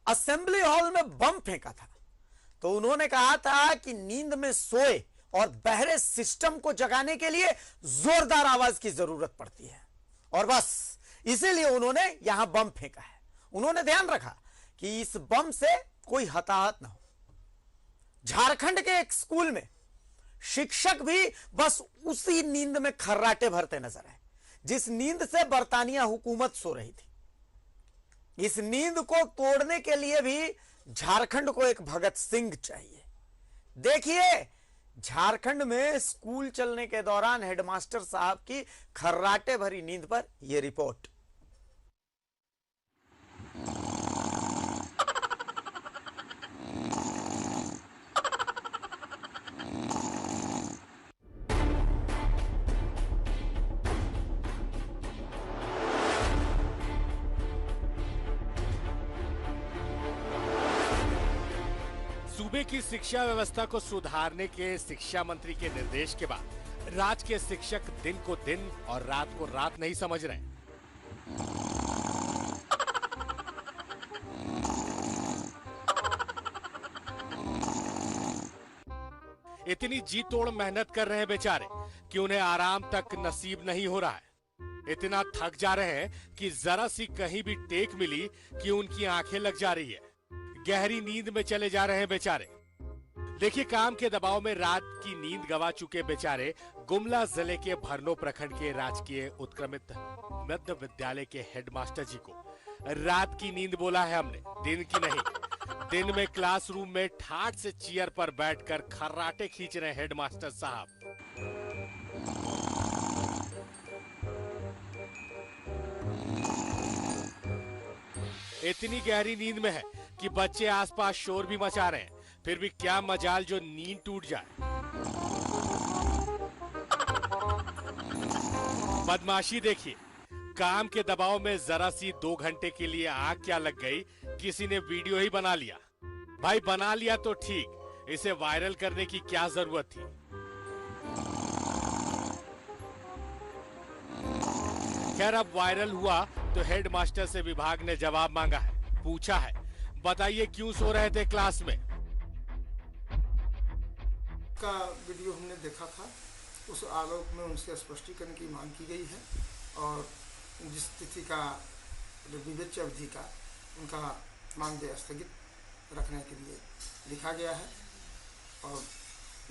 Assembly hall में बम फेंका था, तो उन्होंने कहा था कि नींद में सोए और बहरे सिस्टम को जगाने के लिए जोरदार आवाज की जरूरत पड़ती है, और बस इसीलिए उन्होंने यहां बम फेंका है। उन्होंने ध्यान रखा कि इस बम से कोई हताहत ना हो। झारखंड के एक स्कूल में शिक्षक भी बस उसी नींद में खर्राटे भरते नजर आए जिस नींद से बरतानिया हुकूमत सो रही थी। इस नींद को तोड़ने के लिए भी झारखंड को एक भगत सिंह चाहिए। देखिए, झारखंड में स्कूल चलने के दौरान हेडमास्टर साहब की खर्राटे भरी नींद पर यह रिपोर्ट। सूबे की शिक्षा व्यवस्था को सुधारने के शिक्षा मंत्री के निर्देश के बाद राज्य के शिक्षक दिन को दिन और रात को रात नहीं समझ रहे। इतनी जी तोड़ मेहनत कर रहे हैं बेचारे कि उन्हें आराम तक नसीब नहीं हो रहा है। इतना थक जा रहे हैं कि जरा सी कहीं भी टेक मिली कि उनकी आंखें लग जा रही है। गहरी नींद में चले जा रहे हैं बेचारे। देखिए, काम के दबाव में रात की नींद गवा चुके बेचारे गुमला जिले के भरनो प्रखंड के राजकीय उत्क्रमित मध्य विद्यालय के हेडमास्टर जी को रात की नींद बोला है हमने, दिन की नहीं। दिन में क्लासरूम में ठाठ से चेयर पर बैठकर खर्राटे खींच रहे हेडमास्टर साहब। इतनी गहरी नींद में है कि बच्चे आसपास शोर भी मचा रहे हैं, फिर भी क्या मजाल जो नींद टूट जाए। बदमाशी देखिए, काम के दबाव में जरा सी 2 घंटे के लिए आग क्या लग गई, किसी ने वीडियो ही बना लिया। भाई बना लिया तो ठीक, इसे वायरल करने की क्या जरूरत थी। खैर, अब वायरल हुआ तो हेडमास्टर से विभाग ने जवाब मांगा है। पूछा है, बताइए क्यों सो रहे थे क्लास में। का वीडियो हमने देखा था, उस आलोक में उनसे स्पष्टीकरण की मांग की गई है और जिस तिथि का विवेच्य अवधि का उनका मानदेय स्थगित रखने के लिए लिखा गया है और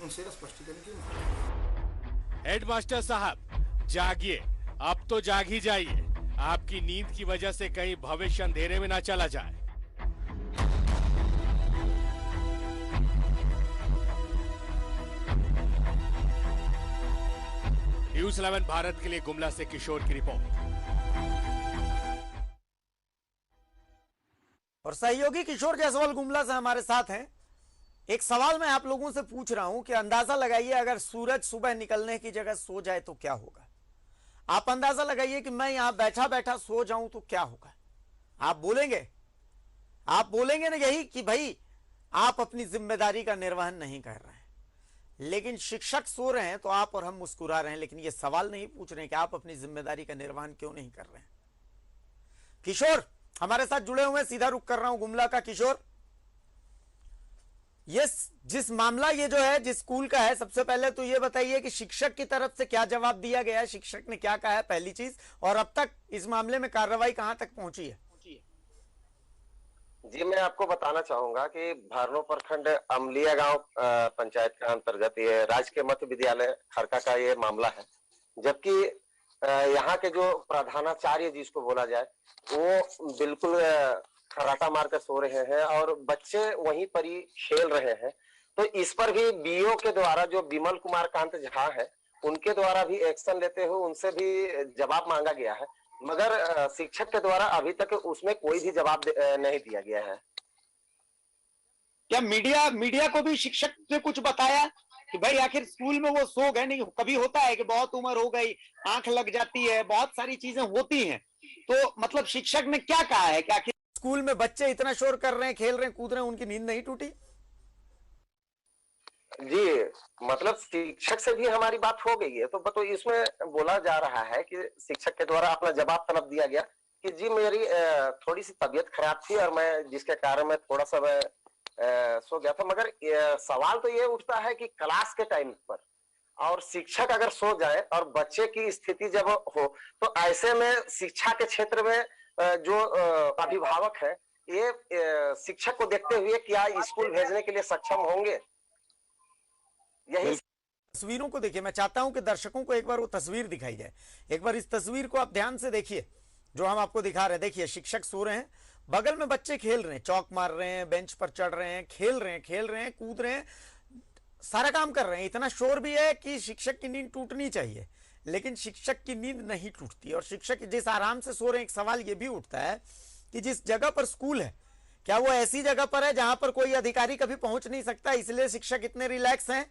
उनसे स्पष्टीकरण की मांग। हेडमास्टर साहब जागिए, अब तो जाग ही जाइए। आपकी नींद की वजह से कहीं भविष्य अंधेरे में ना चला जाए। न्यूज़ 11 भारत के लिए गुमला से किशोर की रिपोर्ट। और सहयोगी किशोर जायसवाल गुमला से हमारे साथ हैं। एक सवाल मैं आप लोगों से पूछ रहा हूं कि अंदाजा लगाइए, अगर सूरज सुबह निकलने की जगह सो जाए तो क्या होगा। आप अंदाजा लगाइए कि मैं यहां बैठा बैठा सो जाऊं तो क्या होगा। आप बोलेंगे ना यही कि भाई आप अपनी जिम्मेदारी का निर्वहन नहीं कर रहे हैं। लेकिन शिक्षक सो रहे हैं तो आप और हम मुस्कुरा रहे हैं, लेकिन ये सवाल नहीं पूछ रहे हैं कि आप अपनी जिम्मेदारी का निर्वहन क्यों नहीं कर रहे हैं। किशोर हमारे साथ जुड़े हुए हैं, सीधा रुख कर रहा हूं गुमला का। किशोर, ये जिस मामला ये जो है जिस स्कूल का है, सबसे पहले तो ये बताइए कि शिक्षक की तरफ से क्या जवाब दिया गया है, शिक्षक ने क्या कहा है पहली चीज, और अब तक इस मामले में कार्रवाई कहां तक पहुंची है। जी, मैं आपको बताना चाहूंगा कि भरनो प्रखंड अमलिया गांव पंचायत के अंतर्गत ये राजकीय मध्य विद्यालय खरका का ये मामला है। जबकि यहाँ के जो प्रधानाचार्य जिसको बोला जाए वो बिल्कुल खर्राटा मार कर सो रहे हैं और बच्चे वहीं पर ही खेल रहे हैं। तो इस पर भी बीओ के द्वारा जो विमल कुमार कांत झा है उनके द्वारा भी एक्शन लेते हुए उनसे भी जवाब मांगा गया है, मगर शिक्षक के द्वारा अभी तक उसमें कोई भी जवाब नहीं दिया गया है। क्या मीडिया को भी शिक्षक ने कुछ बताया कि भाई आखिर स्कूल में वो सो गए? नहीं, कभी होता है कि बहुत उम्र हो गई, आंख लग जाती है, बहुत सारी चीजें होती हैं, तो मतलब शिक्षक ने क्या कहा है कि आखिर स्कूल में बच्चे इतना शोर कर रहे हैं, खेल रहे हैं, कूद रहे हैं, उनकी नींद नहीं टूटी? जी, मतलब शिक्षक से भी हमारी बात हो गई है, तो इसमें बोला जा रहा है कि शिक्षक के द्वारा अपना जवाब तलब दिया गया कि जी मेरी थोड़ी सी तबीयत खराब थी और मैं जिसके कारण मैं थोड़ा सा मैं सो गया था। मगर सवाल तो ये उठता है कि क्लास के टाइम पर और शिक्षक अगर सो जाए और बच्चे की स्थिति जब हो, तो ऐसे में शिक्षा के क्षेत्र में जो अभिभावक है ये शिक्षक को देखते हुए क्या स्कूल भेजने के लिए सक्षम होंगे? यही तस्वीरों को देखिए, मैं चाहता हूं कि दर्शकों को एक बार वो तस्वीर दिखाई जाए। एक बार इस तस्वीर को आप ध्यान से देखिए जो हम आपको दिखा रहे हैं। देखिए शिक्षक सो रहे हैं, बगल में बच्चे खेल रहे हैं, चौक मार रहे हैं, बेंच पर चढ़ रहे हैं, खेल रहे हैं, कूद रहे हैं, सारा काम कर रहे हैं। इतना शोर भी है कि शिक्षक की नींद टूटनी चाहिए, लेकिन शिक्षक की नींद नहीं टूटती। और शिक्षक जिस आराम से सो रहे हैं, एक सवाल यह भी उठता है कि जिस जगह पर स्कूल है, क्या वो ऐसी जगह पर है जहां पर कोई अधिकारी कभी पहुंच नहीं सकता, इसलिए शिक्षक इतने रिलैक्स हैं?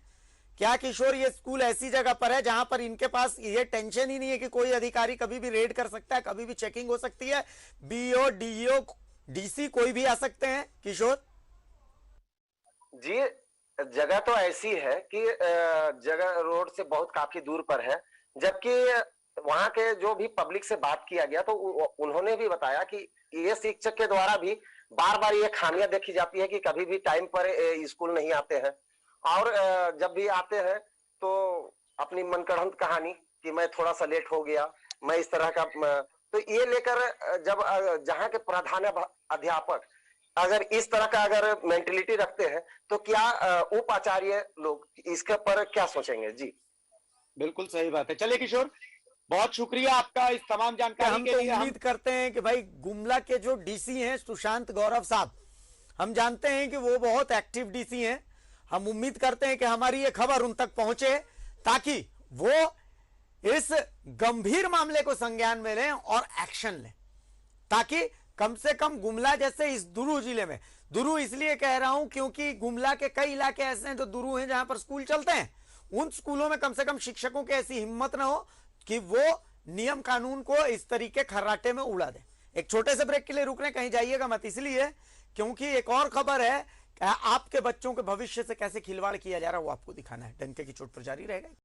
क्या किशोर ये स्कूल ऐसी जगह पर है जहां पर इनके पास ये टेंशन ही नहीं है कि कोई अधिकारी कभी भी रेड कर सकता है, कभी भी चेकिंग हो सकती है, बीओ, डीईओ, डीसी कोई भी आ सकते हैं? किशोर जी, जगह तो ऐसी है कि जगह रोड से बहुत काफी दूर पर है, जबकि वहां के जो भी पब्लिक से बात किया गया तो उन्होंने भी बताया कि ये शिक्षक के द्वारा भी बार बार ये खामियां देखी जाती है कि कभी भी टाइम पर स्कूल नहीं आते हैं, और जब भी आते हैं तो अपनी मनगढ़ंत कहानी कि मैं थोड़ा सा लेट हो गया, मैं इस तरह का, तो ये लेकर जब जहाँ के प्रधान अध्यापक अगर इस तरह का अगर मेंटेलिटी रखते हैं तो क्या उपाचार्य लोग इसके पर क्या सोचेंगे? जी बिल्कुल सही बात है। चलिए किशोर, बहुत शुक्रिया आपका इस तमाम जानकारी हम के तो लिए। उम्मीद करते हैं कि भाई गुमला के जो डीसी हैं सुशांत गौरव साहब, हम जानते हैं कि वो बहुत एक्टिव डीसी हैं। हम उम्मीद करते हैं कि हमारी ये खबर उन तक पहुंचे ताकि वो इस गंभीर मामले को संज्ञान में लें और एक्शन लें, ताकि कम से कम गुमला जैसे इस दुरू जिले में, दुरू इसलिए कह रहा हूं क्योंकि गुमला के कई इलाके ऐसे हैं जो दुरू हैं जहां पर स्कूल चलते हैं, उन स्कूलों में कम से कम शिक्षकों की ऐसी हिम्मत ना हो कि वो नियम कानून को इस तरीके खर्राटे में उड़ा दें। एक छोटे से ब्रेक के लिए रुक रहे हैं, कहीं जाइएगा मत, इसलिए क्योंकि एक और खबर है, आपके बच्चों के भविष्य से कैसे खिलवाड़ किया जा रहा है वो आपको दिखाना है। डंके की चोट पर जारी रहेगा।